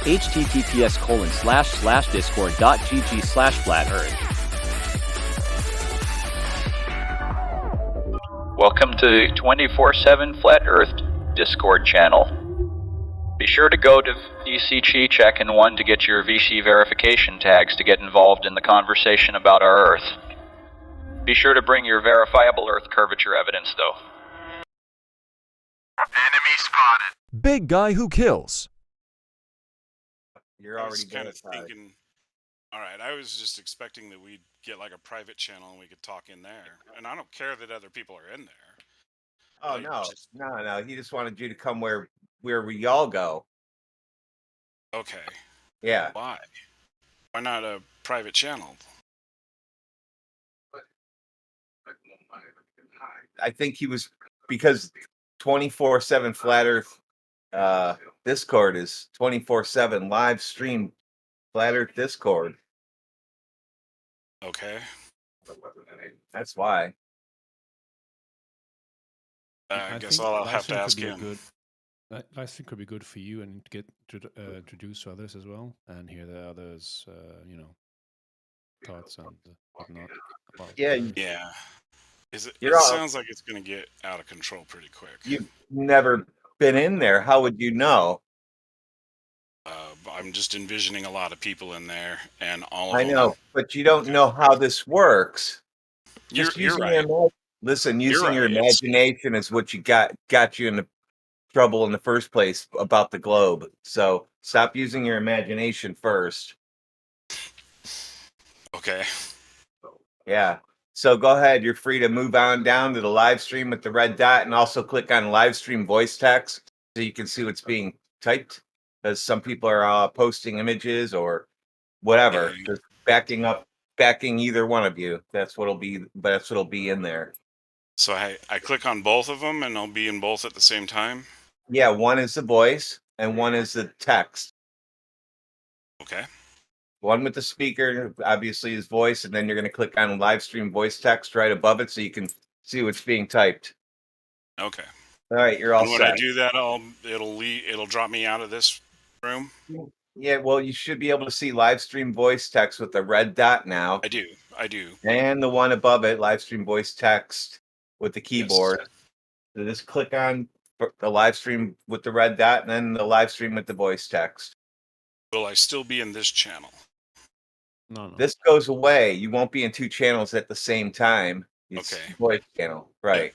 https://discord.gg/flat-earth. Welcome to 24/7 Flat Earth Discord channel. Be sure to go to VC Chi Check and 1 to get your VC verification tags to get involved in the conversation about our Earth. Be sure to bring your verifiable Earth curvature evidence, though. Enemy spotted. Big Guy Who Kills. You're I already was kind of verified. thinking, all right, I was just expecting that we'd get like a private channel and we could talk in there. And I don't care that other people are in there. Oh I no, just- no. He just wanted you to come where we all go. Okay. Yeah. Why? Why not a private channel? I think he was because 24/7 Flat Earth Discord is 24/7 live stream Flat Earth Discord. Okay. That's why. I guess think I'll live have to stream ask could be a him. good. Live stream could be good for you and get to introduce others as well and hear the others, thoughts and whatnot. About, Yeah, Yeah. It You're all- sounds like it's going to get out of control pretty quick. You've never been in there. How would you know? I'm just envisioning a lot of people in there, and all of I them. know, but you don't know how this works. You're using right. Listen, You're using your right. It's- imagination is what you got you into trouble in the first place about the globe. So stop using your imagination first. Okay. Yeah. So go ahead. You're free to move on down to the live stream with the red dot and also click on live stream voice text so you can see what's being typed. Because some people are posting images or whatever. Okay. Just backing either one of you. That's what'll be in there. So I click on both of them, and I'll be in both at the same time? Yeah, one is the voice and one is the text. Okay. One with the speaker, obviously his voice, and then you're going to click on live stream voice text right above it so you can see what's being typed. Okay. All right, you're all And when set. I do that, it'll drop me out of this room? Yeah, well, you should be able to see live stream voice text with the red dot now. I do. And the one above it, live stream voice text with the keyboard. Yes. So just click on the live stream with the red dot and then the live stream with the voice text. Will I still be in this channel? no. This goes away. You won't be in two channels at the same time. It's Okay. voice channel, right?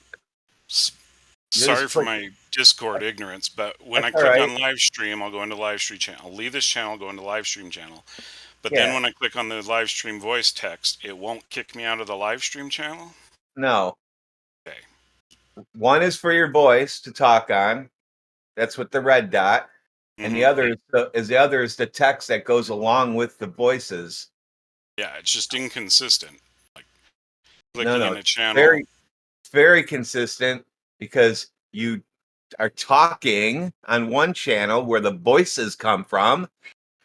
Sorry for click- my Discord ignorance, but when I That's click all on live stream, I'll go into live stream channel. I'll leave this channel, go into live stream channel. But Yeah. then when I click on the live stream voice text, it won't kick me out of the live stream channel? No. Okay. One is for your voice to talk on. That's with the red dot. And the other is the text that goes along with the voices. Yeah, it's just inconsistent. Like No, clicking no, in a channel. Very consistent because you are talking on one channel where the voices come from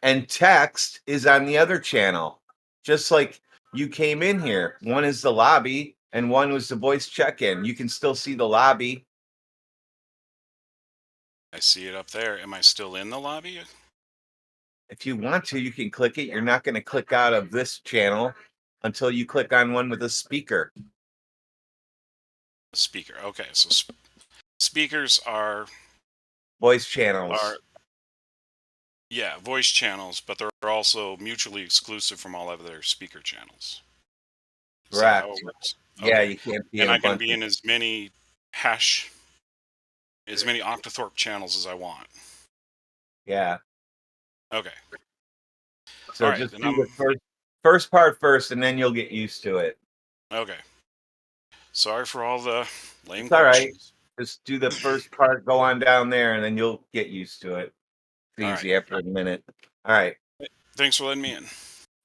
and text is on the other channel. Just like you came in here. One is the lobby and one was the voice check-in. You can still see the lobby. I see it up there. Am I still in the lobby? If you want to, you can click it. You're not going to click out of this channel until you click on one with a speaker. Speaker. Okay, so speakers are Voice channels. voice channels, but they're also mutually exclusive from all other speaker channels. Is that how Correct. it works? Yeah, Okay. you can't be And in I a can bunch be of- in as many Octothorpe channels as I want. Yeah. Okay. So All right, just then do the first part first, and then you'll get used to it. Okay. Sorry for all the lame It's all right. questions. Just do the first part, go on down there, and then you'll get used to it. It's All easy after a minute. All right. Thanks for letting me in.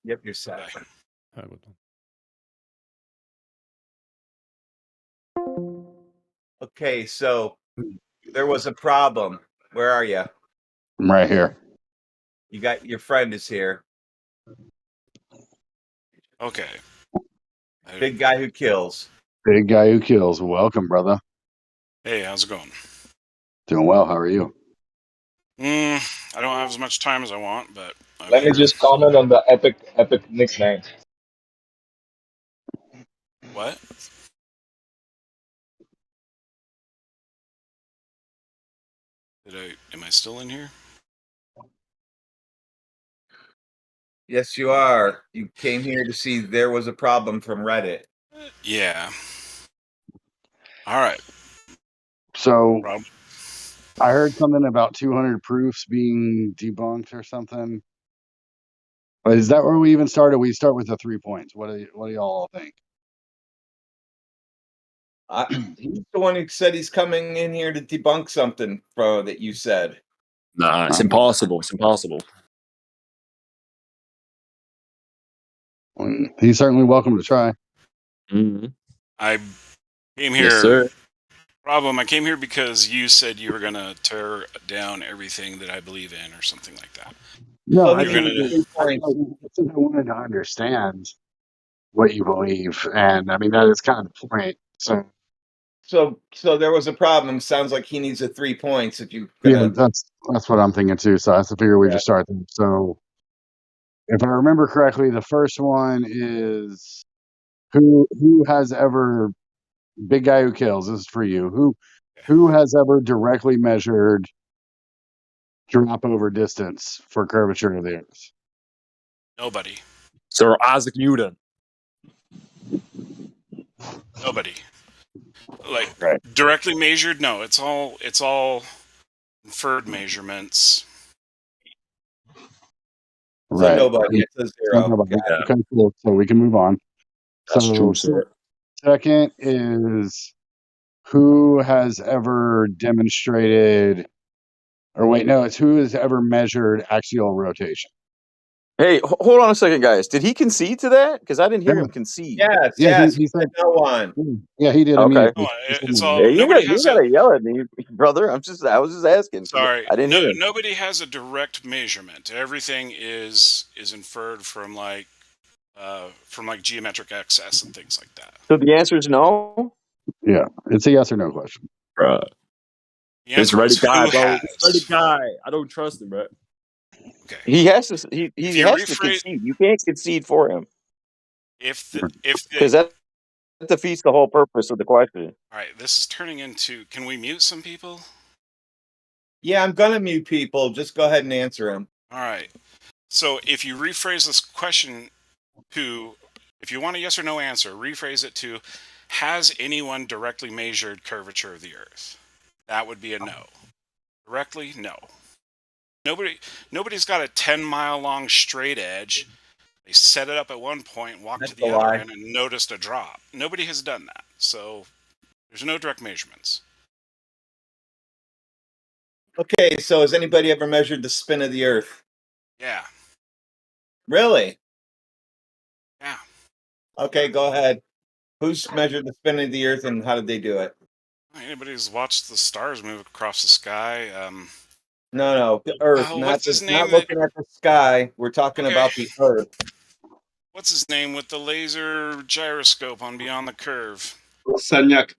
Yep, you're set. Bye. I would. Okay, so there was a problem. Where are you? I'm right here. You got your friend is here. Okay. Big Guy Who Kills. Big Guy Who Kills. Welcome, brother. Hey, how's it going? Doing well. How are you? I don't have as much time as I want, but I'm Let me here. just comment on the epic nickname. What? Am I still in here? Yes, you are. You came here to see there was a problem from Reddit. Yeah. All right. So Rob. I heard something about 200 proofs being debunked or something. But is that where we even started? We start with the 3 points. What do y'all think? He's the one who said he's coming in here to debunk something that you said. Nah, it's impossible. It's impossible. He's certainly welcome to try. Mm-hmm. I came Yes, here. sir. Problem. I came here because you said you were gonna tear down everything that I believe in, or something like that. No, Well, I, he You're needs gonna. 3 points. I wanted to understand what you believe, and I mean that is kind of the point. So there was a problem. Sounds like he needs 3 points if you're yeah, gonna. that's what I'm thinking too. So I figure we just start there. So if I remember correctly, the first one is who has ever big guy who kills. This is for you. Who has ever directly measured drop over distance for curvature of the Earth? Nobody. Sir Isaac Newton. Nobody. Like Right. directly measured? No. It's all inferred measurements. So Right. nobody. It's a 0. Nobody. Yeah. Okay, cool. So we can move on. That's So true, sir. second is who has ever demonstrated, or wait, no, it's who has ever measured axial rotation. Hey, hold on a second, guys. Did he concede to that? Because I didn't hear him concede. Yes, Yeah, yes. he said no one. Yeah, he did Okay. immediately. It's all. Hey, you Nobody has gotta yell at me, brother. I was just asking. Sorry. I didn't hear him. Nobody has a direct measurement. Everything is inferred from like geometric excess and things like that. So the answer is no. Yeah, it's a yes or no question. Bruh. The answer Reddit is guy, who bro. has. Reddit guy. I don't trust him, bro. Okay. He has to. He you has to rephrase- concede. You can't concede for him If because that defeats the whole purpose of the question. All right, this is turning into. Can we mute some people? Yeah, I'm gonna mute people. Just go ahead and answer them. All right. So if you rephrase this question to, if you want a yes or no answer, rephrase it to, has anyone directly measured curvature of the Earth? That would be a no. Directly, no. Nobody's got a 10-mile long straight edge. They set it up at one point, walked to the other end, and noticed a drop. Nobody has done that. So there's no direct measurements. Okay, so has anybody ever measured the spin of the Earth? Yeah. Really? Yeah. Okay, go ahead. Who's measured the spin of the Earth and how did they do it? Anybody who's watched the stars move across the sky. No, the Earth. What's his name? Not looking at the sky. We're talking about the Earth. What's his name with the laser gyroscope on Beyond the Curve? Sagnac.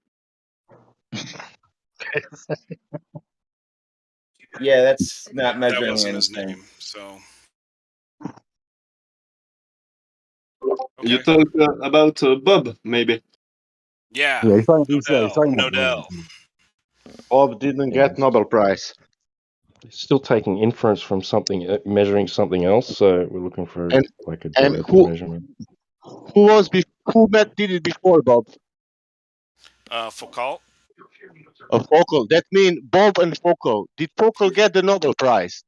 Yeah, that's not measuring That wasn't anything. his name. So. Okay. You talk about Bob, maybe. Yeah. He's talking about Nodell. Bob didn't get Nobel Prize. Still taking inference from something, measuring something else. So we're looking for And a direct measurement. Who did it before Bob? Foucault. Foucault. That means Bob and Foucault. Did Foucault get the Nobel Prize?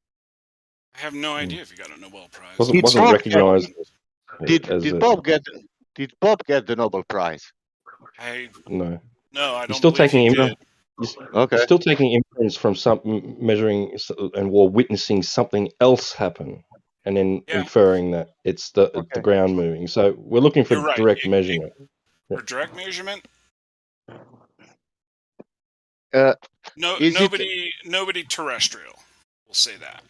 I have no idea if he got a Nobel Prize. Wasn't recognized. Did Bob get the Nobel Prize? No. No, I don't. He's still believe taking he did. He's still taking inference from some measuring or witnessing something else happen, and then inferring that it's the ground moving. So we're looking for direct measurement. For direct measurement? Nobody terrestrial. We'll say that.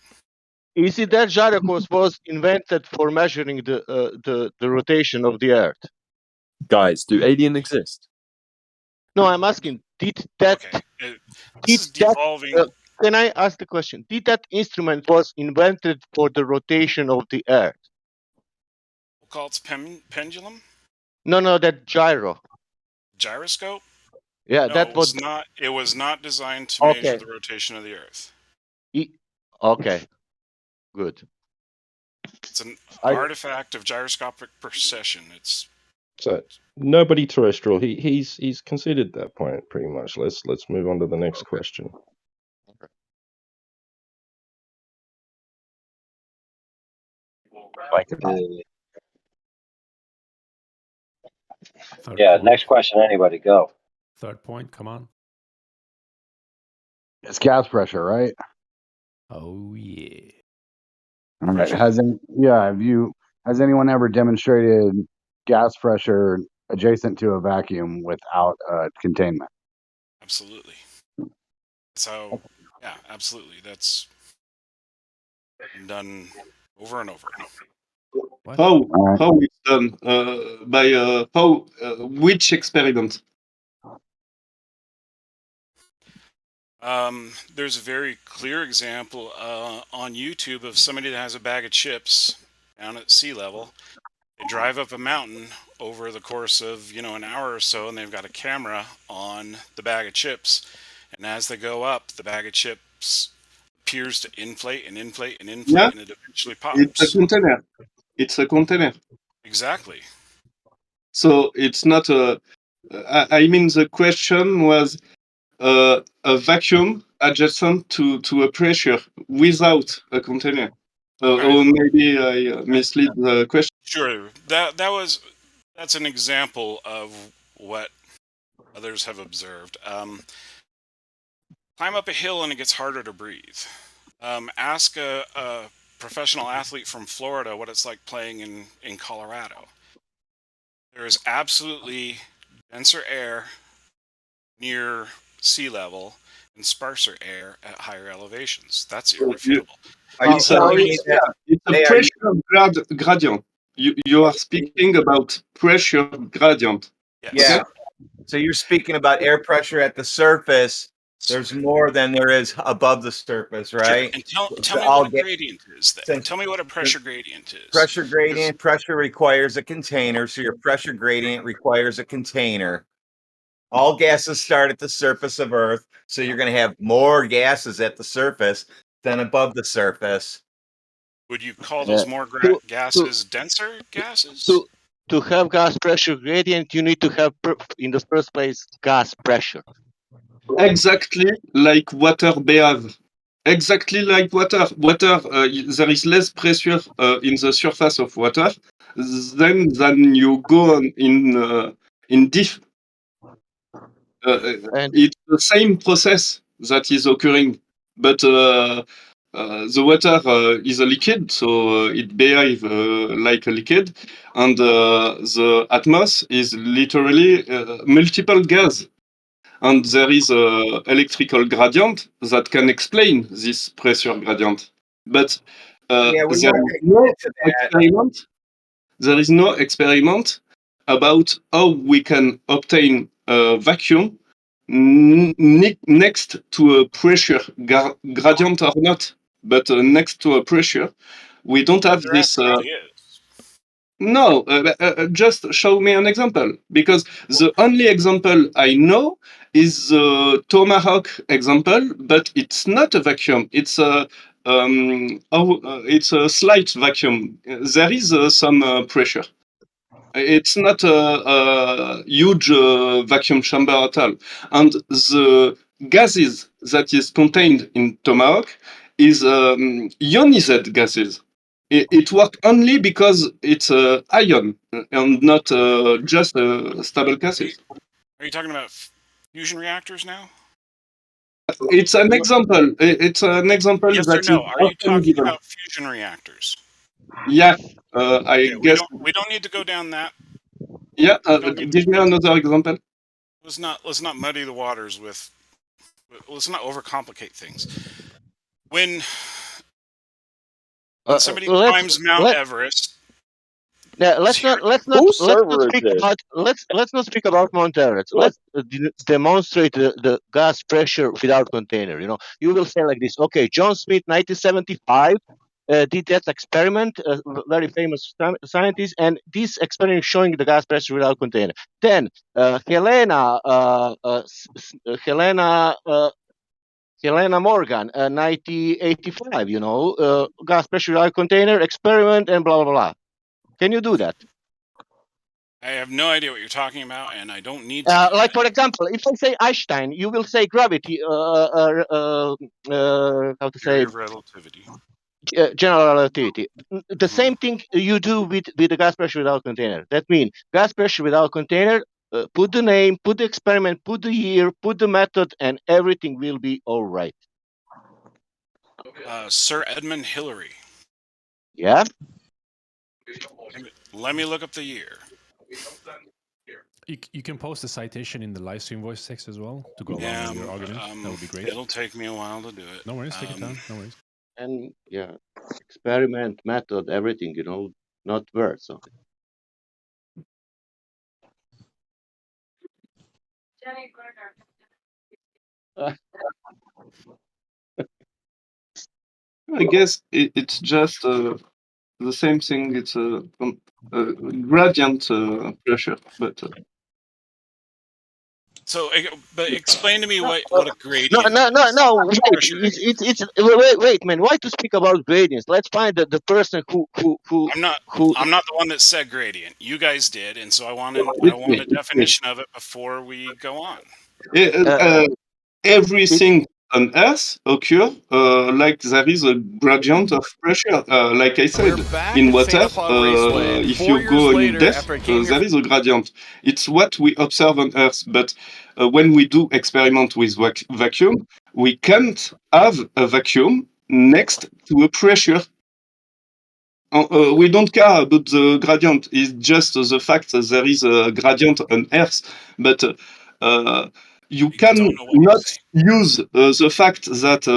Is it that gyroscope was invented for measuring the rotation of the Earth? Guys, do aliens exist? No, I'm asking. Did that? This is devolving. can I ask the question? Did that instrument was invented for the rotation of the Earth? We'll call it pendulum? No, that gyro. Gyroscope? Yeah, No, that it was was not. It was not designed to measure the rotation of the Earth. Okay, good. It's an artifact of gyroscopic precession. It's So nobody terrestrial. He's conceded that point pretty much. Let's move on to the next question. Like the Third yeah, point. next question. Anybody go? Third point. Come on. It's gas pressure, right? Oh yeah. All right. Pressure. Has anyone ever demonstrated gas pressure adjacent to a vacuum without containment? absolutely. That's how. Yeah, absolutely. That's been done over and over. What? How it's done? By how? Which experiment? There's a very clear example on YouTube of somebody that has a bag of chips down at sea level. They drive up a mountain over the course of an hour or so, and they've got a camera on the bag of chips. And as they go up, the bag of chips appears to inflate and inflate and inflate, Yeah, and it eventually it's a pops. container. It's a container. Exactly. So it's not a. I mean, the question was a vacuum adjacent to a pressure without a container. Or maybe I mislead the question. Sure. That's an example of what others have observed. Climb up a hill and it gets harder to breathe. Ask a professional athlete from Florida what it's like playing in Colorado. There is absolutely denser air near sea level and sparser air at higher elevations. That's irrefutable. It's a pressure gradient. You are speaking about pressure gradient. Yes. Yeah. So you're speaking about air pressure at the surface. There's more than there is above the surface, right? Sure. And tell me what a gradient is then. Tell me what a pressure gradient is. Pressure requires a container, so your pressure gradient requires a container. All gases start at the surface of Earth, so you're going to have more gases at the surface than above the surface. Would you call those more gases denser gases? To have gas pressure gradient, you need to have, in the first place, gas pressure. Exactly like water behave. Exactly like water. Water, there is less pressure in the surface of water than you go on in deep. It's the same process that is occurring, but the water is a liquid, so it behaves like a liquid, and the atmosphere is literally multiple gas. And there is a electrical gradient that can explain this pressure gradient. But there is no experiment about how we can obtain a vacuum next to a pressure gradient or not. But next to a pressure, we don't have this. No, just show me an example, because the only example I know is the tomahawk example, but it's not a vacuum. It's it's a slight vacuum. There is some pressure. It's not a huge vacuum chamber at all, and the gases that is contained in tomahawk is ionized gases. It works only because it's ion and not just stable gases. Are you talking about fusion reactors now? It's an example. It's an example Yes that or no? is Are you often talking given. about fusion reactors? Yeah, I guess. We don't need to go down that. Yeah, give me another example. Let's not muddy the waters with. Let's not overcomplicate things. When somebody climbs Mount Everest, Now, let's not Whose speak this? about let's not speak about Monterrey. Let's demonstrate the gas pressure without container. You know, you will say like this. Okay, John Smith, 1975, did that experiment. Very famous scientist, and this experiment showing the gas pressure without container. Then Helena Morgan, 1985. You know, gas pressure without container experiment and blah blah blah. Can you do that? I have no idea what you're talking about, and I don't need to. Like for example, if I say Einstein, you will say gravity. How to say Theory it? of relativity. General relativity. The same thing you do with the gas pressure without container. That means gas pressure without container. Put the name, put the experiment, put the year, put the method, and everything will be all right. Sir Edmund Hillary. Yeah. Let me look up the year. You can post a citation in the live stream voice text as well to go along with your argument. That would be great. It'll take me a while to do it. No worries, take your time. No worries. And yeah, experiment, method, everything. You know, not words. Okay. I guess it's just the same thing. It's a gradient pressure, but. So, but explain to me what a gradient No. is. Wait, man. Why to speak about gradients? Let's find the person who. I'm not the one that said gradient. You guys did, and so I want a definition of it before we go on. Everything on Earth occur like there is a gradient of pressure. Like I said, in water, if you go in depth, there is a gradient. It's what we observe on Earth. But when we do experiment with vacuum, we can't have a vacuum next to a pressure. We don't care about the gradient. It's just the fact that there is a gradient on Earth. But you can not use the fact that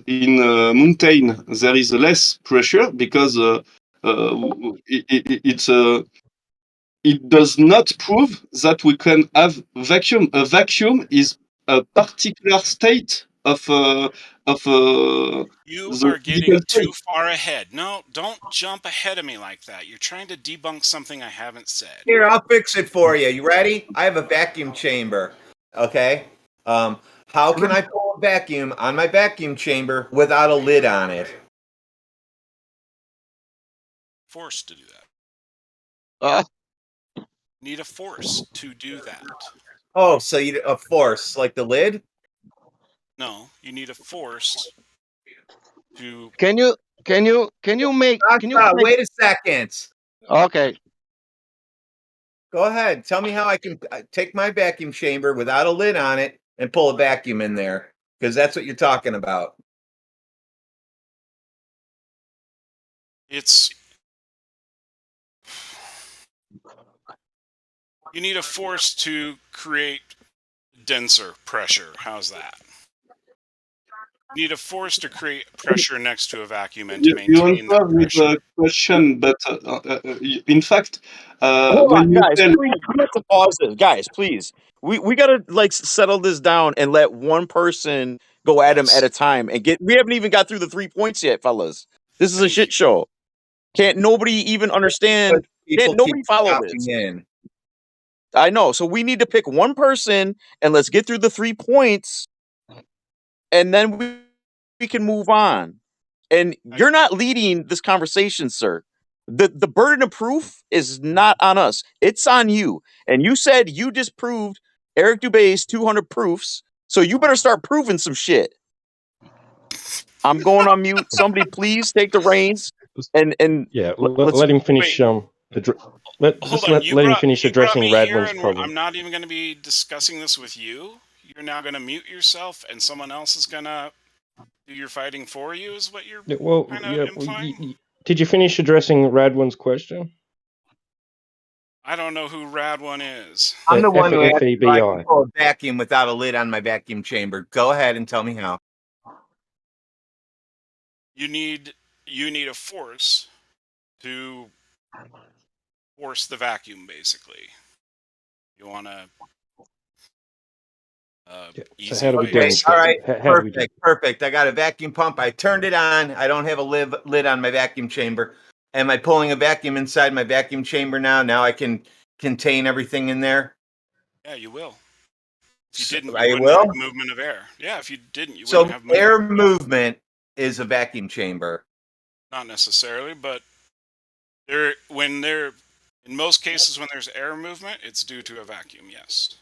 in a mountain there is less pressure because it does not prove that we can have vacuum. A vacuum is a particular state of you are getting too far ahead. No, don't jump ahead of me like that. You're trying to debunk something I haven't said. Here, I'll fix it for you. You ready? I have a vacuum chamber. Okay. How can I pull a vacuum on my vacuum chamber without a lid on it? Forced to do that. Need a force to do that. Oh, so you a force like the lid? No, you need a force to. Can you make? Wait a second. Okay. Go ahead. Tell me how I can take my vacuum chamber without a lid on it and pull a vacuum in there, because that's what you're talking about. You need a force to create denser pressure. How's that? You need a force to create pressure next to a vacuum and to maintain that pressure. With a question, but in fact, hold when on, you guys, tell... please, we have to pause this, guys. Please, we gotta like settle this down and let one person go at him at a time and get. We haven't even got through the 3 points yet, fellas. This is a shit show. Can't nobody even understand? Can't nobody follow this? I know. So we need to pick one person and let's get through the 3 points, and then we can move on. And you're not leading this conversation, sir. The burden of proof is not on us. It's on you. And you said you disproved Eric Dubé's 200 proofs, so you better start proving some shit. I'm going on mute. Somebody please take the reins and yeah, let him finish. Let him finish addressing Radwin's problem. I'm not even going to be discussing this with you. You're now going to mute yourself, and someone else is going to do your fighting for you. Is what you're implying? Did you finish addressing Radwin's question? I don't know who Radwin is. I'm the one who asked if I can pull a vacuum without a lid on my vacuum chamber. Go ahead and tell me how. You need a force to force the vacuum, basically. You want to So how do we do Okay, instead? all right, How do we do? perfect. I got a vacuum pump. I turned it on. I don't have a lid on my vacuum chamber. Am I pulling a vacuum inside my vacuum chamber now? Now I can contain everything in there. Yeah, you will. If you didn't, I you wouldn't will. have movement of air. Yeah, if you didn't, you So wouldn't have movement. air movement is a vacuum chamber. Not necessarily, but in most cases when there's air movement, it's due to a vacuum. Yes.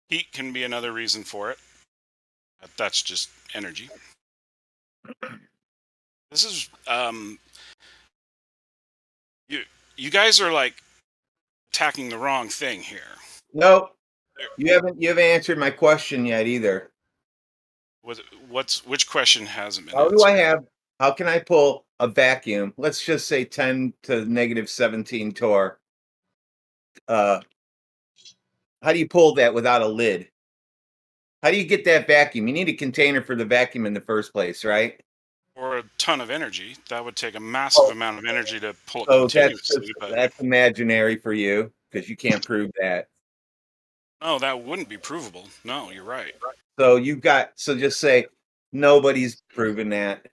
Heat can be another reason for it. That's just energy. This is you guys are like attacking the wrong thing here. Nope. You haven't answered my question yet either. Which question hasn't been answered? How can I pull a vacuum? Let's just say 10 to negative 17 torr. How do you pull that without a lid? How do you get that vacuum? You need a container for the vacuum in the first place, right? Or a ton of energy. That would take a massive amount of energy to pull it So continuously. that's imaginary for you because you can't prove that. No, that wouldn't be provable. No, you're right. So just say nobody's proven that.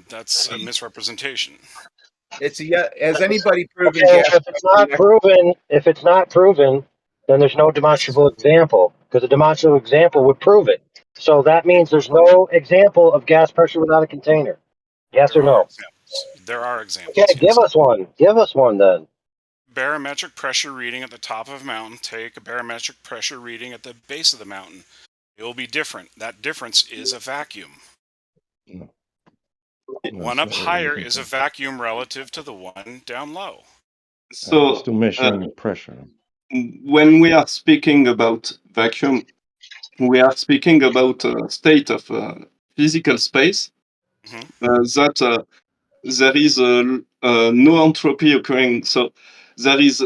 That's a misrepresentation. Has anybody proven? Okay, if it's not proven, then there's no demonstrable example because a demonstrable example would prove it. So that means there's no example of gas pressure without a container. Yes or no? There are examples. Okay, give us one. Give us one then. Barometric pressure reading at the top of a mountain. Take a barometric pressure reading at the base of the mountain. It will be different. That difference is a vacuum. No, one up higher is a vacuum relative to the one down low. So still measuring pressure. When we are speaking about vacuum, we are speaking about a state of physical space that there is no entropy occurring. So there is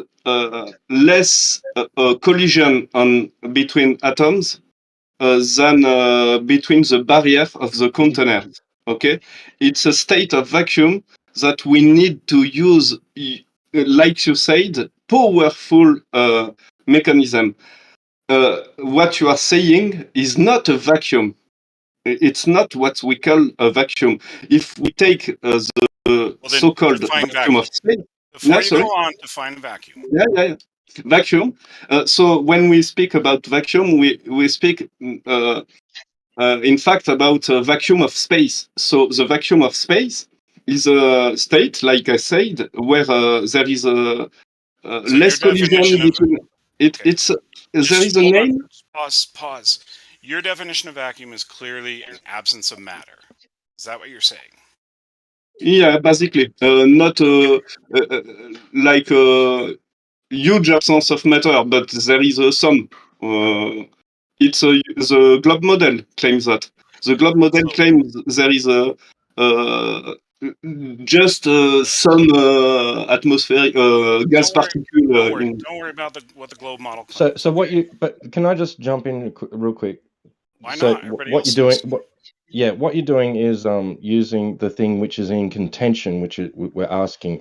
less collision between atoms than between the barrier of the container. Okay, it's a state of vacuum that we need to use, like you said, powerful mechanism. What you are saying is not a vacuum. It's not what we call a vacuum. If we take the so-called vacuum of space, before you go on, define vacuum. Yeah. Vacuum. So when we speak about vacuum, we speak, in fact, about a vacuum of space. So the vacuum of space is a state, like I said, where there is a less collision between. There is a name. Pause. Your definition of vacuum is clearly an absence of matter. Is that what you're saying? Yeah, basically, not like a huge absence of matter, but there is some. The globe model claims that. The globe model claims there is just some atmospheric gas particle. Don't worry about what the globe model claims. So what you? But can I just jump in real quick? Why not? Everybody What else you're doing? is. What you're doing is using the thing which is in contention, which we're asking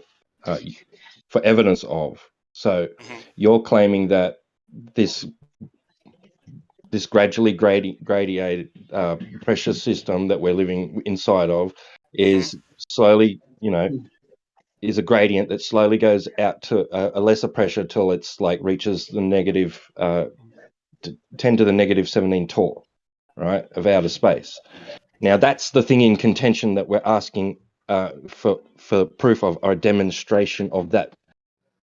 for evidence of. So you're claiming that this gradually gradiated pressure system that we're living inside of is slowly, is a gradient that slowly goes out to a lesser pressure till it's like reaches the negative 10 to the negative 17 torr, right, of outer space. Now that's the thing in contention that we're asking for proof of, or a demonstration of that,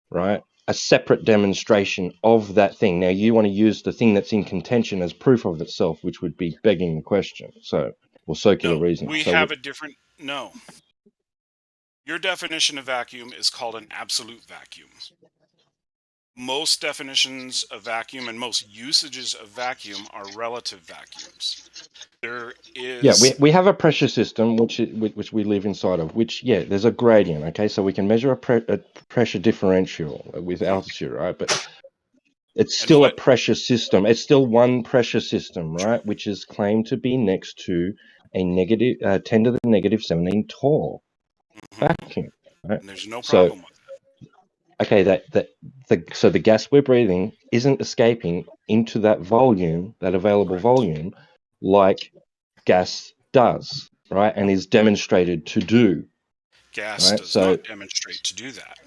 right? A separate demonstration of that thing. Now you want to use the thing that's in contention as proof of itself, which would be begging the question. So, or circular reasoning. We have a different. No. Your definition of vacuum is called an absolute vacuum. Most definitions of vacuum and most usages of vacuum are relative vacuums. There is. Yeah, we have a pressure system which we live inside of. Which there's a gradient. Okay, so we can measure a pressure differential with altitude, right? But it's still a pressure system. It's still one pressure system, right? Which is claimed to be next to a negative 10 to the negative 17 torr vacuum. Right? And there's no So, problem with okay, so the gas we're breathing isn't escaping into that volume, that available volume, like gas does, right? And is demonstrated to do, gas right? does So, not demonstrate to do that.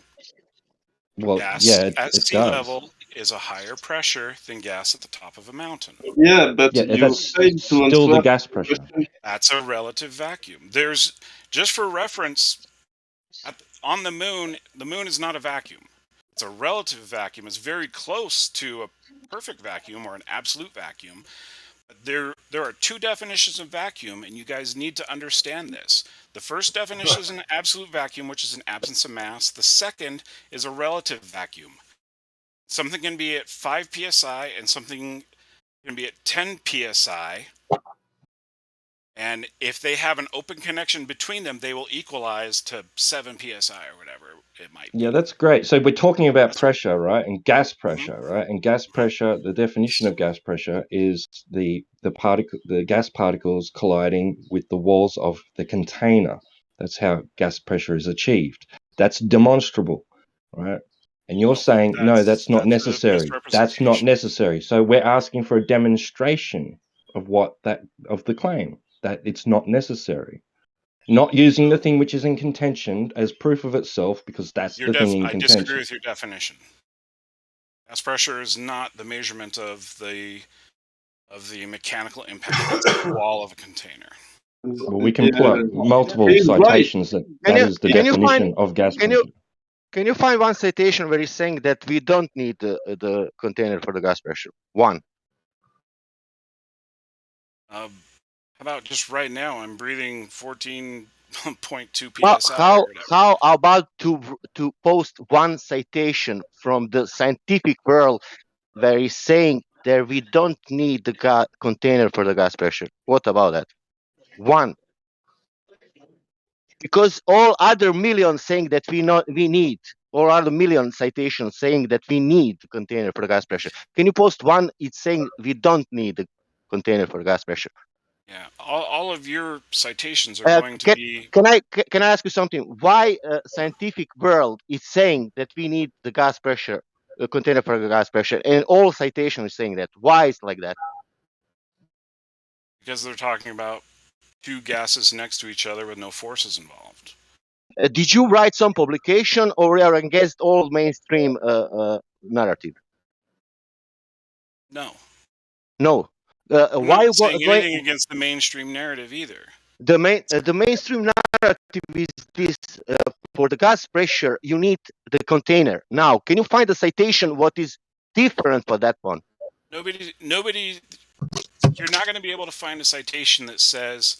well, Gas yeah, at it sea does. level is a higher pressure than gas at the top of a mountain. Yeah, but Yeah, you that's failed to still the answer gas the pressure. question. That's a relative vacuum. There's, just for reference, on the moon is not a vacuum. It's a relative vacuum. It's very close to a perfect vacuum or an absolute vacuum. There are two definitions of vacuum, and you guys need to understand this. The first definition is an absolute vacuum, which is an absence of mass. The second is a relative vacuum. Something can be at 5 psi and something can be at 10 psi. And if they have an open connection between them, they will equalize to 7 psi or whatever it might be. Yeah, that's great. So we're talking about pressure, right? And gas pressure, Mm-hmm. right? And gas pressure, the definition of gas pressure is the gas particles colliding with the walls of the container. That's how gas pressure is achieved. That's demonstrable, right? And you're saying, no, that's not a necessary. That's not misrepresentation. necessary. So we're asking for a demonstration of of the claim that it's not necessary. Not using the thing which is in contention as proof of itself, because that's the thing in I disagree contention. with your definition. Gas pressure is not the measurement of the mechanical impact against the wall of a container. Well, we can pull Yeah, up multiple he's right. citations that Can you is the can you find definition of gas can you pressure. can you find one citation where he's saying that we don't need the container for the gas pressure? One. How about just right now? I'm breathing 14.2 Well, psi or whatever. how about to post one citation from the scientific world where he's saying that we don't need the container for the gas pressure? What about that? One. Because all other millions saying that we need, or other million citations saying that we need the container for the gas pressure. Can you post one? It's saying we don't need the container for the gas pressure. Yeah, all of your citations are going to be. Can I ask you something? Why scientific world is saying that we need the gas pressure, the container for the gas pressure, and all citations is saying that? Why is like that? Because they're talking about two gases next to each other with no forces involved. Did you write some publication, or are against all mainstream narrative? No. No. I'm Why not saying anything against the mainstream narrative either. the mainstream narrative is this: for the gas pressure, you need the container. Now, can you find a citation what is different for that one? Nobody. You're not going to be able to find a citation that says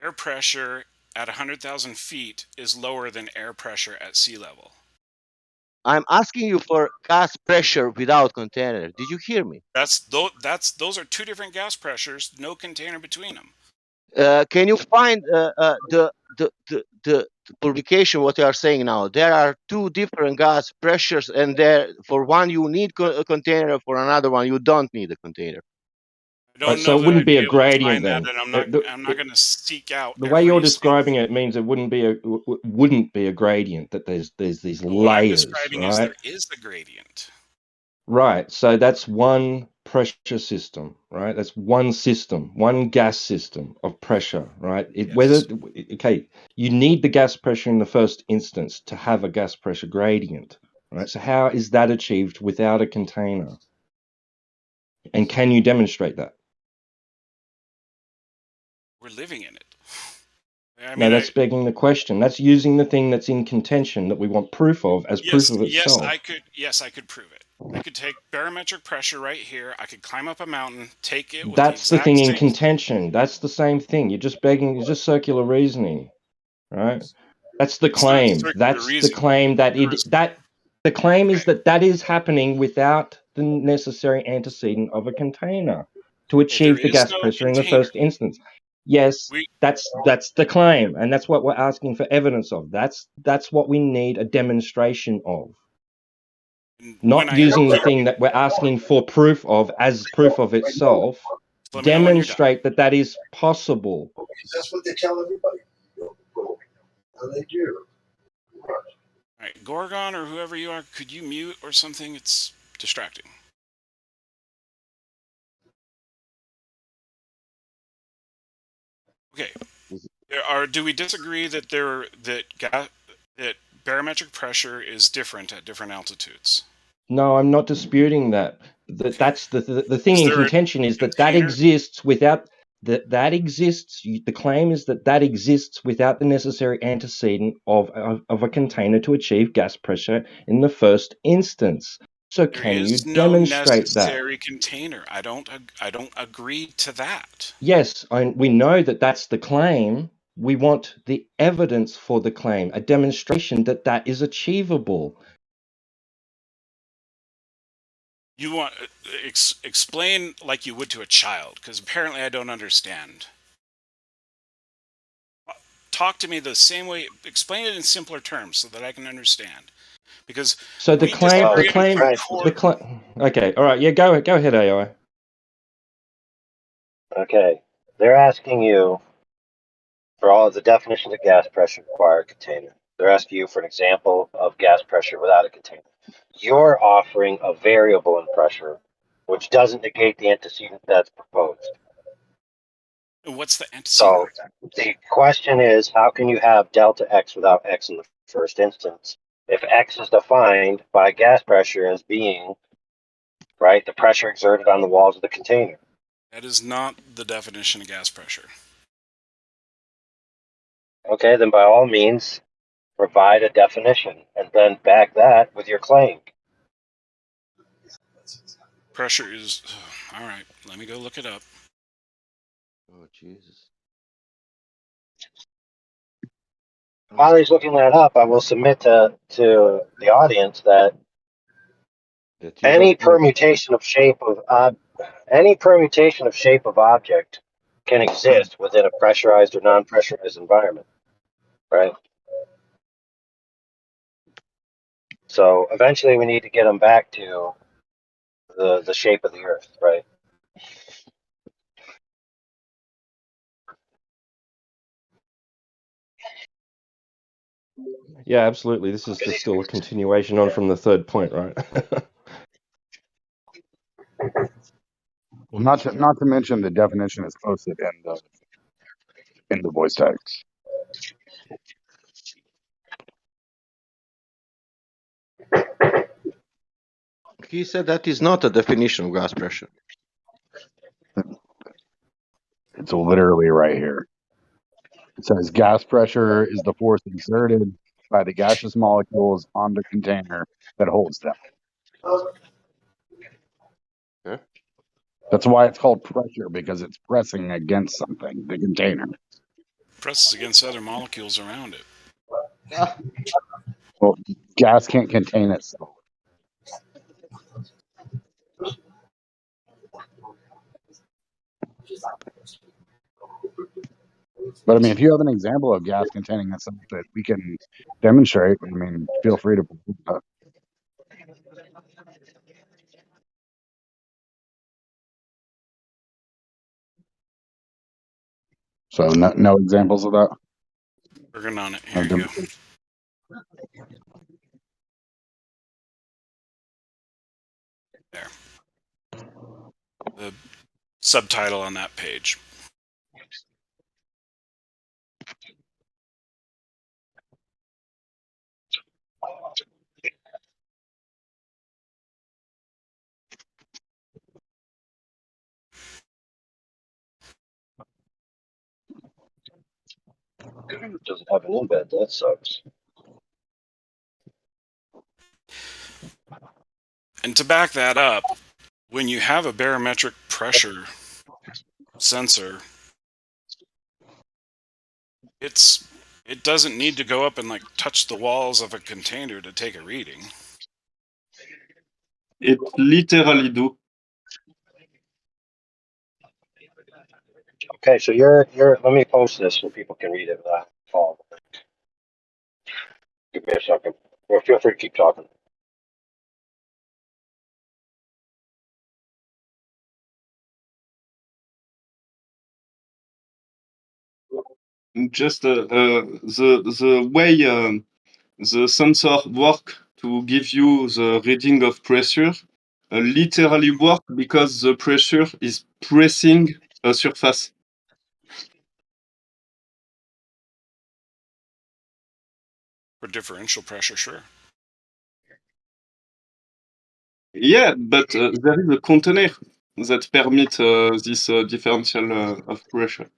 air pressure at 100,000 feet is lower than air pressure at sea level. I'm asking you for gas pressure without container. Did you hear me? Those are two different gas pressures, no container between them. Can you find the publication what you are saying now? There are two different gas pressures, and there for one you need a container, for another one you don't need a container. I don't So know it that wouldn't I'd be be a able to gradient find that, then. and I'm not going to seek out. The way you're describing it means it wouldn't be a gradient. That there's these What I'm layers, describing is right? there is a gradient. Right. So that's one pressure system, right? That's one system, one gas system of pressure, right? Okay, you need the gas pressure in the first instance to have a gas pressure gradient, right? So how is that achieved without a container? And can you demonstrate that? We're living in it. No, that's begging the question. That's using the thing that's in contention that we want proof of as proof of itself. Yes, I could prove it. I could take barometric pressure right here. I could climb up a mountain, take it with That's the exact thing in same. contention. That's the same thing. You're just begging. It's just circular reasoning, right? That's the claim. That's the claim that the claim is that is happening without the necessary antecedent of a container to achieve the gas pressure in the first instance. Yes, that's the claim, and that's what we're asking for evidence of. That's what we need a demonstration of. Not using the thing that we're asking for proof of as proof of itself. Demonstrate that is possible. That's what they tell everybody. And they do. All right, Gorgon or whoever you are, could you mute or something? It's distracting. Okay. Do we disagree that that barometric pressure is different at different altitudes? No, I'm not disputing that. That's the thing Is in there a contention is that container? exists without that exists. The claim is that exists without the necessary antecedent of a container to achieve gas pressure in the first instance. So There can you is no demonstrate that? necessary container. I don't agree to that. Yes, we know that that's the claim. We want the evidence for the claim, a demonstration that that is achievable. You want explain like you would to a child, because apparently I don't understand. Talk to me the same way. Explain it in simpler terms so that I can understand. Because So the we claim, disagree on the core. Okay, all right, yeah, go ahead, AI. Okay. They're asking you for all of the definitions of gas pressure require a container. They're asking you for an example of gas pressure without a container. You're offering a variable in pressure, which doesn't negate the antecedent that's proposed. What's the antecedent? So the question is, how can you have delta X without X in the first instance? If X is defined by gas pressure as being, right, the pressure exerted on the walls of the container. That is not the definition of gas pressure. Okay, then by all means, provide a definition and then back that with your claim. Pressure is all right. Let me go look it up. Oh Jesus! While he's looking that up, I will submit to the audience that any permutation of shape of object can exist within a pressurized or non-pressurized environment, right? So eventually, we need to get them back to the shape of the Earth, right? Yeah, absolutely. This is just still a continuation on from the third point, right? Well, not to mention the definition is posted in the voice text. He said that is not a definition of gas pressure. It's literally right here. It says gas pressure is the force exerted by the gaseous molecules on the container that holds them. Okay. That's why it's called pressure, because it's pressing against something, the container. Presses against other molecules around it. Well, gas can't contain itself. But I mean, if you have an example of gas containing itself that we can demonstrate, I mean, feel free to. So no examples of that. Working on it. Here you go. There. The subtitle on that page. It doesn't have an embed. That sucks. And to back that up, when you have a barometric pressure sensor, it doesn't need to go up and like touch the walls of a container to take a reading. It literally do. Okay, so you're let me post this so people can read it without following. Give me a second. Or feel free to keep talking. Just the way the sensor work to give you the reading of pressure literally work because the pressure is pressing a surface. For differential pressure, sure. Yeah, but there is a container that permit this differential of pressure.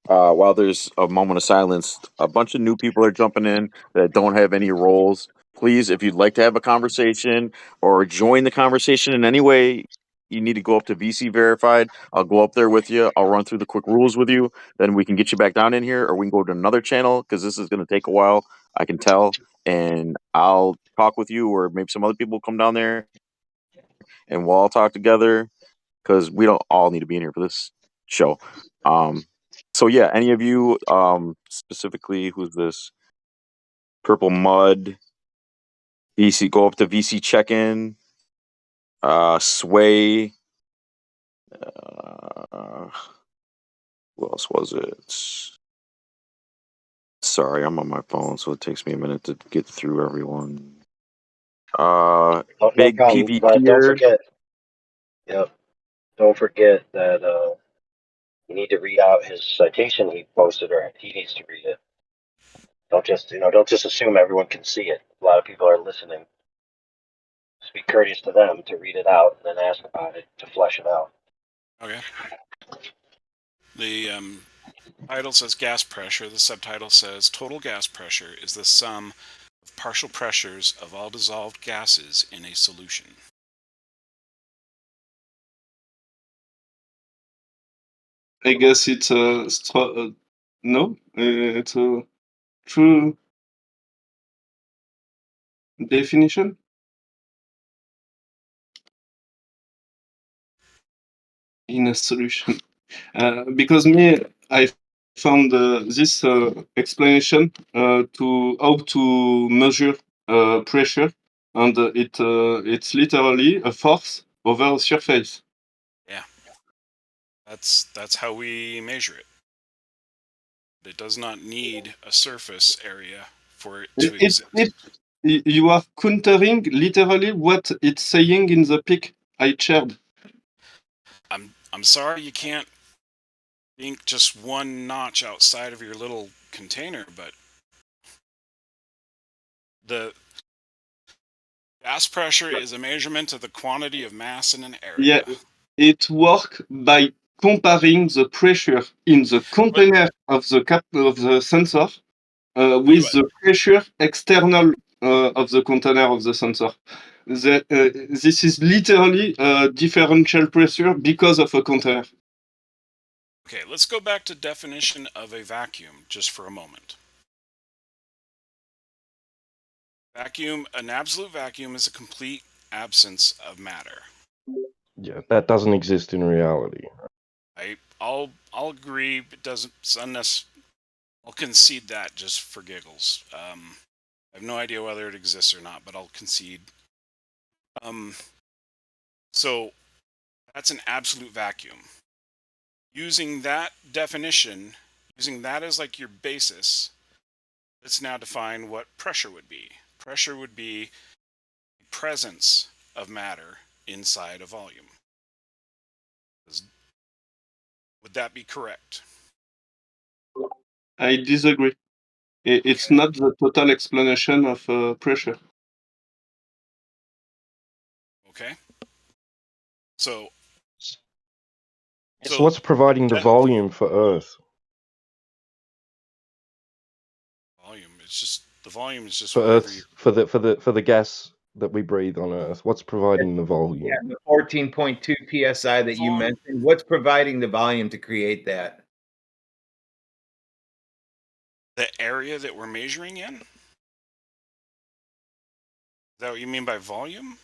While there's a moment of silence, a bunch of new people are jumping in that don't have any roles. Please, if you'd like to have a conversation or join the conversation in any way, you need to go up to VC Verified. I'll go up there with you. I'll run through the quick rules with you. Then we can get you back down in here, or we can go to another channel because this is going to take a while. I can tell, and I'll talk with you, or maybe some other people come down there, and we'll all talk together because we don't all need to be in here for this show. So yeah, any of you, specifically, who's this? Purple Mud, VC, go up to VC check-in, Sway, who else was it? Sorry, I'm on my phone, so it takes me a minute to get through everyone. No Big problem. PV But don't here. forget, yep, don't forget that you need to read out his citation he posted, or he needs to read it. Don't just assume everyone can see it. A lot of people are listening. Just be courteous to them to read it out and then ask about it to flesh it out. Okay. The title says gas pressure. The subtitle says total gas pressure is the sum of partial pressures of all dissolved gases in a solution. I guess it's no, it's a true definition. In a solution. Because I found this explanation to how to measure pressure, and it's literally a force over a surface. Yeah. That's how we measure it. It does not need a surface area for it to exist. You are countering literally what it's saying in the pic I shared. I'm sorry you can't think just one notch outside of your little container, but the gas pressure is a measurement of the quantity of mass in an area. Yeah, it works by comparing the pressure in the container of the sensor with the pressure external of the container of the sensor. This is literally a differential pressure because of a container. Okay, let's go back to definition of a vacuum just for a moment. An absolute vacuum is a complete absence of matter. Yeah, that doesn't exist in reality. I'll agree. It doesn't. I'll concede that just for giggles. I have no idea whether it exists or not, but I'll concede. So that's an absolute vacuum. Using that definition, using that as like your basis, let's now define what pressure would be. Pressure would be the presence of matter inside a volume. Would that be correct? I disagree. It's not the total explanation of pressure. Okay. So what's providing the volume for Earth? Volume. It's just the volume is just For whatever Earth, for the gas that we breathe on Earth. What's providing the volume? Yeah, the 14.2 psi that you mentioned. What's providing the volume to create that? The area that we're measuring in? Is that what you mean by volume?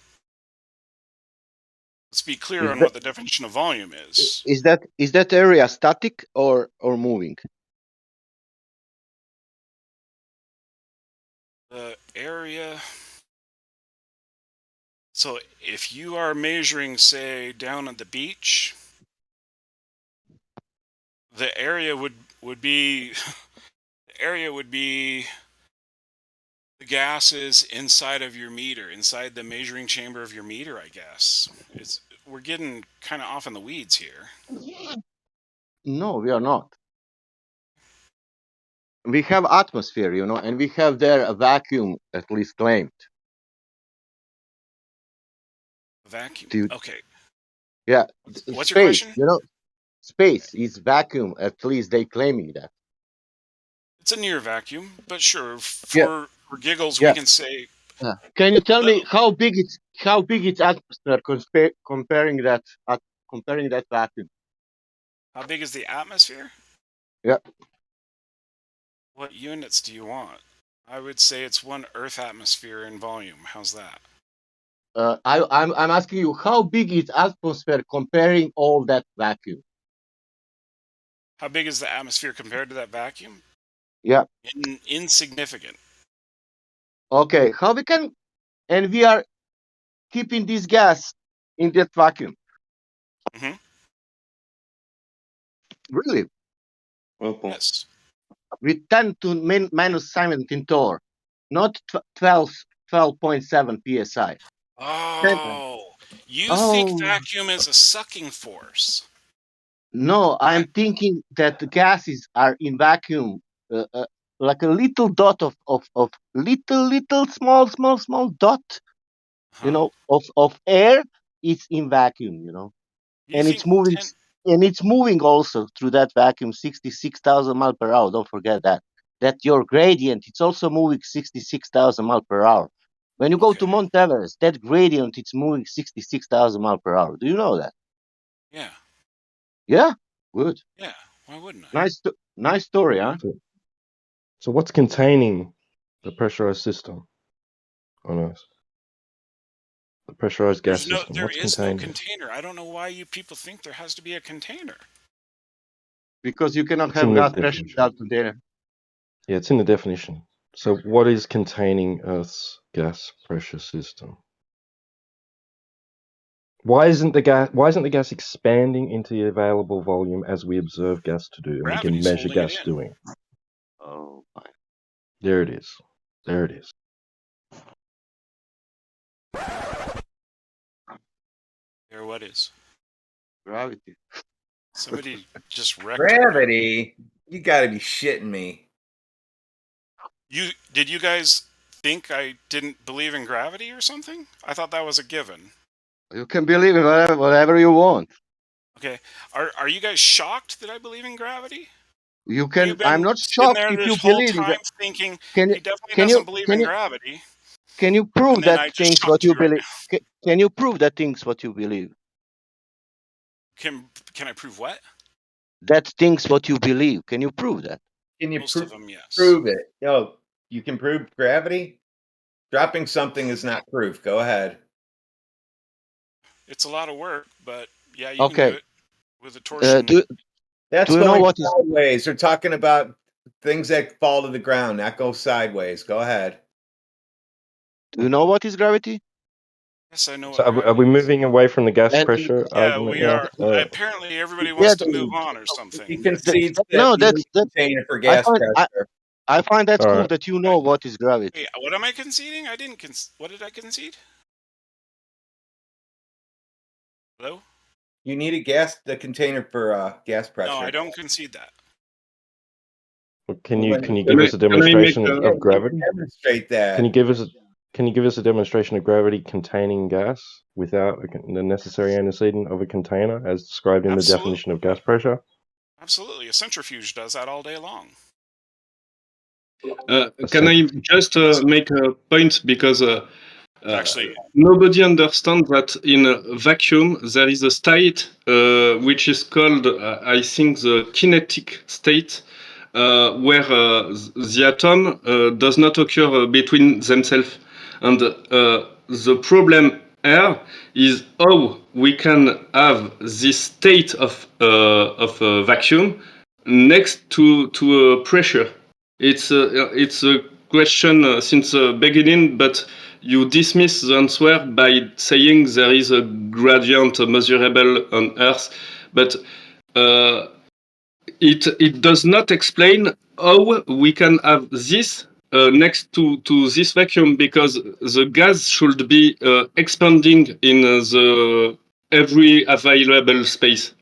Let's be clear on what the definition of volume is. Is that area static or moving? The area. So if you are measuring, say, down at the beach, the area would be the gases inside of your meter, inside the measuring chamber of your meter, I guess. We're getting kind of off in the weeds here. No, we are not. We have atmosphere, and we have there a vacuum at least claimed. Vacuum. Okay. Yeah. What's your Space, question? space is vacuum. At least they claiming that. It's a near vacuum, but sure, for giggles, Yeah. we can say. Can you tell me how big it's atmosphere comparing that vacuum? How big is the atmosphere? Yeah. What units do you want? I would say it's 1 Earth atmosphere in volume. How's that? I'm asking you, how big is atmosphere comparing all that vacuum? How big is the atmosphere compared to that vacuum? Yeah. Insignificant. Okay. How we can, and we are keeping this gas in that vacuum. Mm-hmm. Really? Yes. With 10 to minus 17 torr, not 12.7 psi. Oh, you think vacuum is a sucking force? No, I'm thinking that the gases are in vacuum, like a little dot of little small dot, of air. It's in vacuum, and it's moving, also through that vacuum 66,000 miles per hour. Don't forget that your gradient, it's also moving 66,000 miles per hour. When you go to Mount Everest, that gradient, it's moving 66,000 miles per hour. Do you know that? Yeah. Yeah. Good. Yeah. Why wouldn't I? Nice story, huh? So what's containing the pressurized system on Earth? The pressurized gas system. There What's is no contained? container. I don't know why you people think there has to be a container. Because you cannot have gas pressure without container. Yeah, it's in the definition. So what is containing Earth's gas pressure system? Why isn't the gas expanding into the available volume as we observe gas to do, and we can measure gas doing? Oh, fine. There it is. There it is. There, what is? Gravity. Somebody just wrecked Gravity? You gotta be shitting me. Did you guys think I didn't believe in gravity or something? I thought that was a given. You can believe in whatever you want. Okay. Are you guys shocked that I believe in gravity? You can. You've been I'm not sitting shocked there if this you whole believe in time that. thinking Can he definitely doesn't believe in gravity. Can you prove and then that I just things what shocked you right believe? Can you prove that things what you believe? Can I prove what? That things what you believe. Can you prove that? Can you Most of them, yes. prove it? Yo, you can prove gravity? Dropping something is not proof. Go ahead. It's a lot of work, but yeah, you can do it with a torsion. That's do you going know what is sideways. They're talking about things that fall to the ground, that go sideways. Go ahead. Do you know what is gravity? Yes, I know So what are we moving away from the gas pressure Yeah, argument we now? are. Apparently, everybody wants to move on or something. He concedes that no, you need a container for gas pressure. I find that All cool right. that you know what is gravity. Wait, what am I conceding? I didn't what did I concede? Hello? You need the container for gas pressure. No, I don't concede that. Well, can you give us a demonstration of gravity? Demonstrate that. Can you give us a demonstration of gravity containing gas without the necessary antecedent of a container, as described in the definition of gas pressure? Absolutely, a centrifuge does that all day long. Can I just make a point, because Actually, nobody understands that in a vacuum there is a state which is called, I think, the kinetic state, where the atom does not occur between themselves, and the problem here is how we can have this state of vacuum next to pressure. It's a question since the beginning, but you dismiss the answer by saying there is a gradient measurable on Earth, but it does not explain how we can have this next to this vacuum, because the gas should be expanding in the every available space.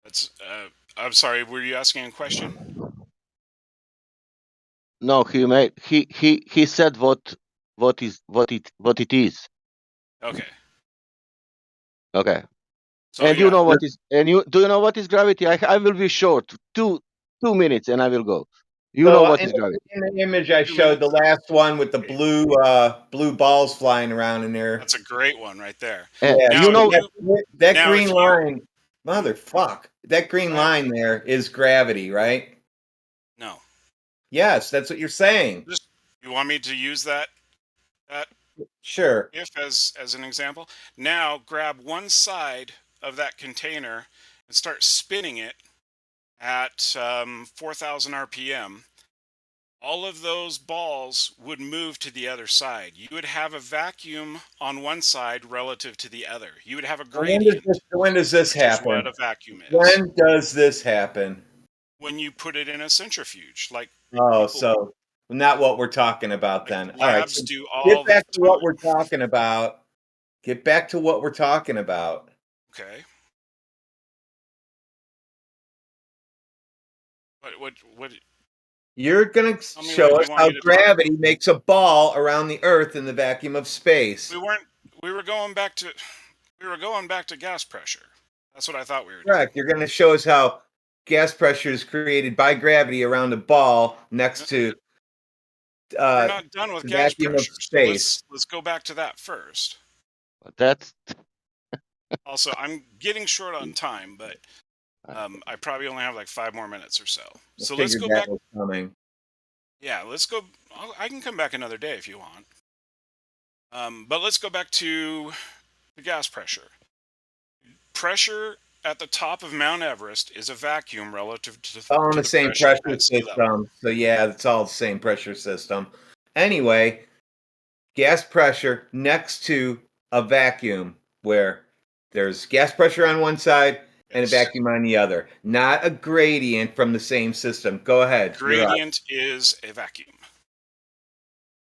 That's. I'm sorry. Were you asking a question? No, he said what it is. Okay. Okay. So And yeah. you know what is do you know what is gravity? I will be short. 2 minutes and I will go. You know So what is gravity. in the image I 2 showed, the minutes. last one with the blue balls flying around in there. That's a great one right there. Yeah, Now, You know that now green if you line, motherfuck, that green line there is gravity, right? no, Yes, that's what you're saying. just you want me to use that Sure. if as an example. Now grab one side of that container and start spinning it at 4,000 RPM. All of those balls would move to the other side. You would have a vacuum on one side relative to the other. You would have a gradient, When does this which is what happen? a vacuum is. When does this happen? When you put it in a centrifuge, like Oh, people, so not what we're talking about like then. All right, labs so do get all the back to what time. we're talking about. Get back to what we're talking about. Okay. What? You're going to Tell me what show us you want how me to talk gravity about. makes a ball around the Earth in the vacuum of space. We weren't. We were going back to. We were going back to gas pressure. That's what I thought we were doing. Correct. You're going to show us how gas pressure is created by gravity around a ball next to We're not done with the gas vacuum of pressure, so space. let's go back to that first. that's Also, I'm getting short on time, but I probably only have like 5 more minutes or so. I So let's figured go that back. was coming. Yeah, let's go. I can come back another day if you want. But let's go back to the gas pressure. Pressure at the top of Mount Everest is a vacuum relative All in to the the same pressure pressure at sea level. system. So yeah, it's all the same pressure system. Anyway, gas pressure next to a vacuum where there's gas pressure on one side and a Yes. vacuum on the other, not a gradient from the same system. Go ahead. You're up. Gradient is a vacuum.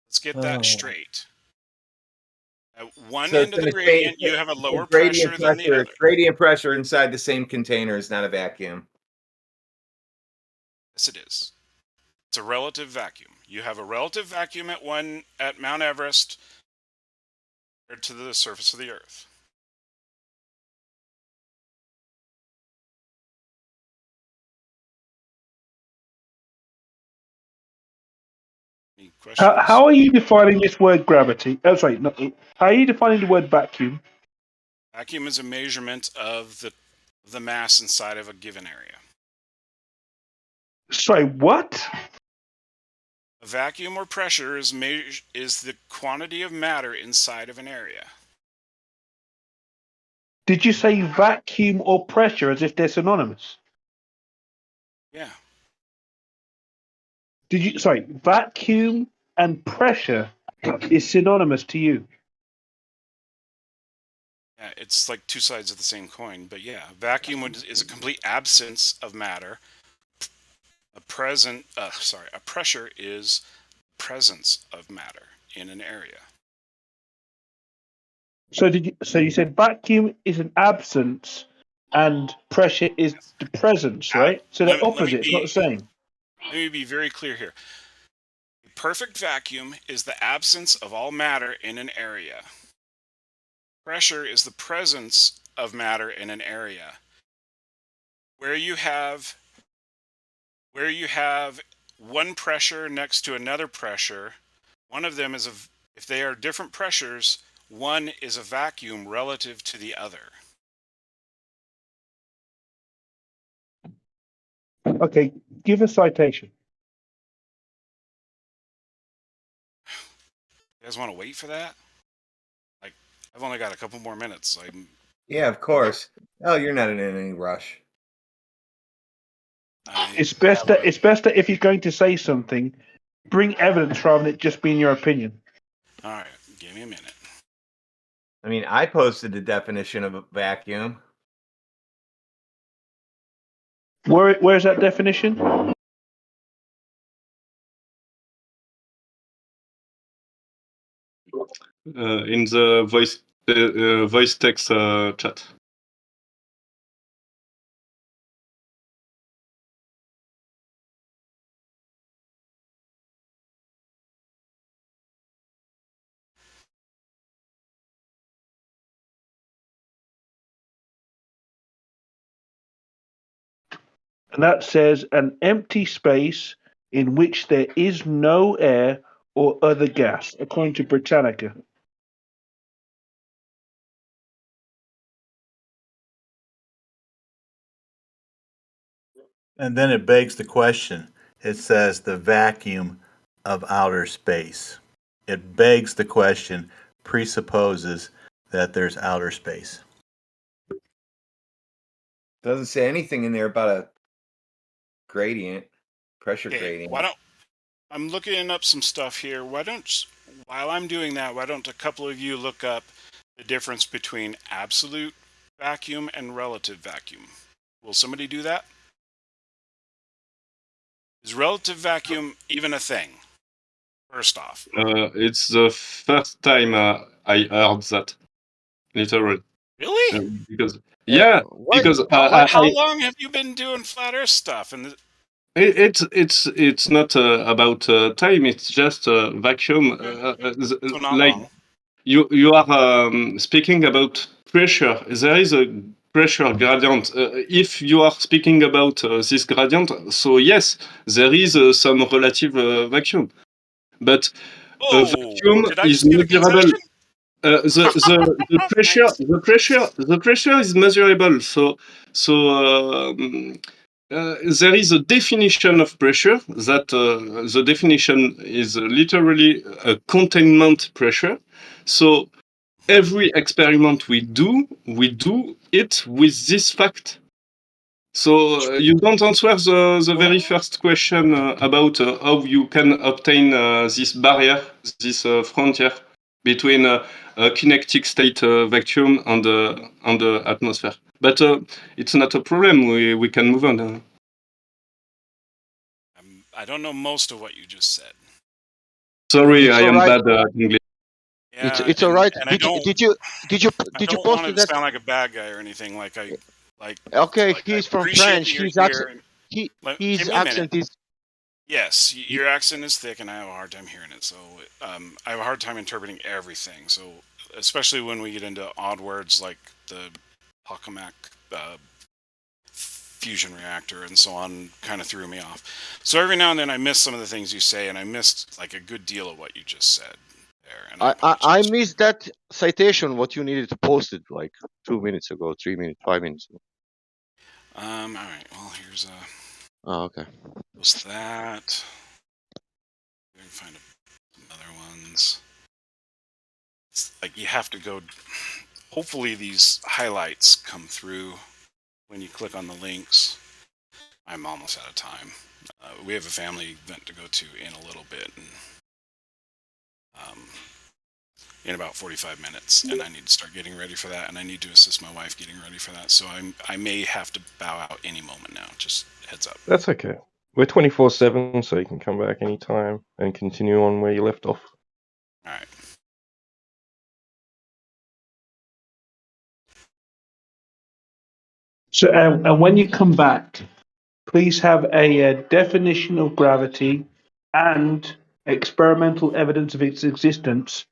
Let's get that straight. At one So it's end of going the to change. gradient, you have a lower pressure than the other. Gradient pressure inside the same container is not a vacuum. Yes, it is. It's a relative vacuum. You have a relative vacuum at Mount Everest compared to the surface of the Earth. How, Any questions? how are you defining this word gravity? Oh, sorry, not, how are you defining the word vacuum? Vacuum is a measurement of the mass inside of a given area. Sorry, what? A vacuum or pressure is the quantity of matter inside of an area. Did you say vacuum or pressure as if they're synonymous? Yeah. Did you, sorry, vacuum and pressure is synonymous to you? Yeah, it's like two sides of the same coin, but yeah, vacuum is a complete absence of matter. A pressure is presence of matter in an area. So you said vacuum is an absence and pressure is the presence, right? So they're Let opposite, it's not the same. me be very clear here. A perfect vacuum is the absence of all matter in an area. Pressure is the presence of matter in an area. Where you have one pressure next to another pressure, one of them is if they are different pressures, one is a vacuum relative to the other. Okay, give a citation. You guys want to wait for that? Like, I've only got a couple more minutes. Yeah, of course. Oh, you're not in any rush. It's best that if you're going to say something, bring evidence rather than it just being your opinion. All right, give me a minute. I mean, I posted the definition of a vacuum. Where's that definition? In the voice text chat. And that says an empty space in which there is no air or other gas, according to Britannica. And then it begs the question. It says the vacuum of outer space. It begs the question, presupposes that there's outer space. Doesn't say anything in there about a gradient, pressure Okay, gradient. why don't I'm looking up some stuff here. While I'm doing that, why don't a couple of you look up the difference between absolute vacuum and relative vacuum? Will somebody do that? Is relative vacuum even a thing? First off, It's the first time I heard that, literally. really? Because because How long have you been doing flat Earth stuff? And it's not about time. It's just vacuum. so not Like long. you are speaking about pressure. There is a pressure gradient. If you are speaking about this gradient, so yes, there is some relative vacuum, but a vacuum Did I is just get a measurable. concession? The pressure is measurable. There is a definition of pressure that the definition is literally a containment pressure. So every experiment we do it with this fact. So you don't answer the very first question about how you can obtain this barrier, this frontier between a kinetic state vacuum and the atmosphere. But it's not a problem. We can move on. I don't know most of what you just said. Sorry, It's I all am right. bad at English. Yeah, It's all right. And I don't Did you want post to that? sound like a bad guy or anything. Okay, I he's from appreciate that France. you're His here. accent. Give His me a minute. accent is. Yes, your accent is thick, and I have a hard time hearing it. So I have a hard time interpreting everything. So especially when we get into odd words like the Tokamak fusion reactor and so on, kind of threw me off. So every now and then I miss some of the things you say, and I missed like a good deal of what you just said there. And I missed that citation. What you needed to post it like 2 minutes ago, 3 minutes, 5 minutes ago. All right. Well, here's Oh, okay. was that. We can find some other ones. It's like you have to go. Hopefully, these highlights come through when you click on the links. I'm almost out of time. We have a family event to go to in a little bit, and in about 45 minutes, and I need to start getting ready for that, and I need to assist my wife getting ready for that. So I may have to bow out any moment now. Just heads up. That's okay. We're 24/7, so you can come back anytime and continue on where you left off. All right. So, and when you come back, please have a definition of gravity and experimental evidence of its existence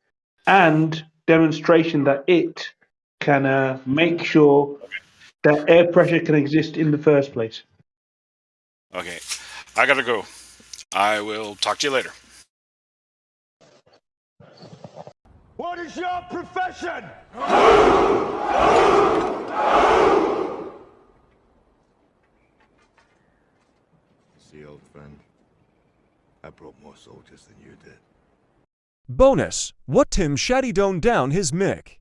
and demonstration that it can make sure that air pressure can exist in the first place. Okay. I gotta go. I will talk to you later. What is your profession? See, old friend, I brought more soldiers than you did. Bonus. What Tim Shaddy doned down his mic.